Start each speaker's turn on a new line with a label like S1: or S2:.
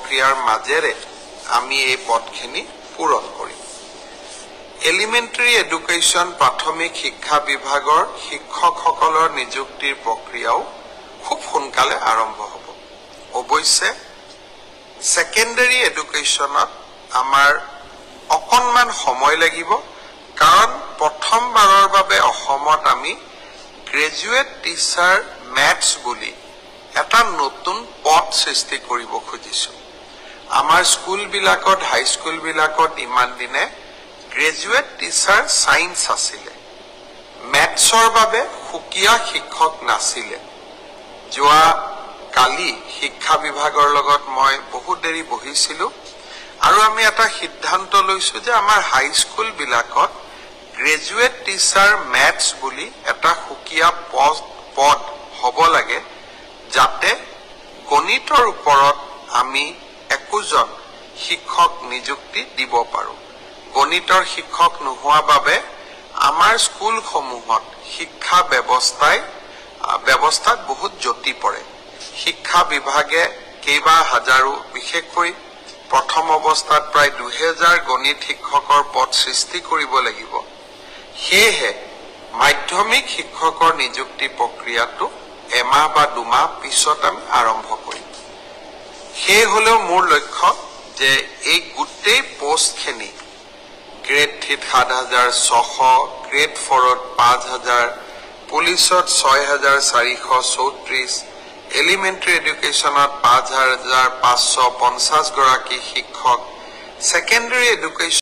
S1: প্ৰক্ৰিয়াৰ মাজেৰে আমি এই পদখিনি পূৰণ কৰিম এলিমেণ্টাৰী এডুকেশ্যন প্ৰাথমিক শিক্ষা বিভাগৰ শিক্ষকসকলৰ নিযুক্তিৰ প্ৰক্ৰিয়াও খুব সোনকালে আৰম্ভ হ'ব অৱশ্যে সেকেন্ডাৰী এডুকেশ্যনত আমাৰ অকণমান সময় লাগিব কাৰণ প্ৰথমবাৰৰ বাবে অসমত আমি গ্ৰেজুৱেট টিচাৰ মেথছ বুলি এটা নতুন পদ সৃষ্টি কৰিব খুজিছো আমাৰ স্কুলবিলাকত হাই স্কুলবিলাকত ইমান দিনে গ্ৰেজুৱেট টিচাৰ সায়েন্স আছিল মেথছৰ বাবে সুকিয়া শিক্ষক নাছিল যোৱা কালি শিক্ষা বিভাগৰ লগত মই বহুত দেৰি বহিছিলো আৰু আমি এটা সিদ্ধান্ত লৈছো যে আমাৰ হাই স্কুল বিলাকত গ্ৰেজুৱেট টিচাৰ মেথছ বুলি এটা সুকিয়া পদ হ'ব লাগে যাতে গণিতৰ ওপৰত আমি একোজন শিক্ষক নিযুক্তি দিব পাৰো গণিতৰ শিক্ষক নোহোৱা বাবে আমাৰ স্কুলসমূহত শিক্ষা ব্যৱস্থাত বহুত জটি পৰে শিক্ষা বিভাগে কেইবা হাজাৰো বিশেষকৈ প্ৰথম অৱস্থাত প্ৰায় 2000 গণিত শিক্ষকৰ পদ সৃষ্টি কৰিব লাগিব সেয়ে মাধ্যমিক শিক্ষকৰ নিযুক্তি প্ৰক্ৰিয়াটো এমাহ বা দুমাহ পিছত আমি আৰম্ভ কৰিম সেই হলেও মোৰ লক্ষ্য যে এই গোটেই পোষ্টখিনি গ্ৰেড 3 7600 গ্ৰেড 4 5000 পুলিচত 6434 এলিমেণ্টাৰী এডুকেশ্যনত 5550 গৰাকী শিক্ষক সেকেন্ডাৰী এডুকেশ্যন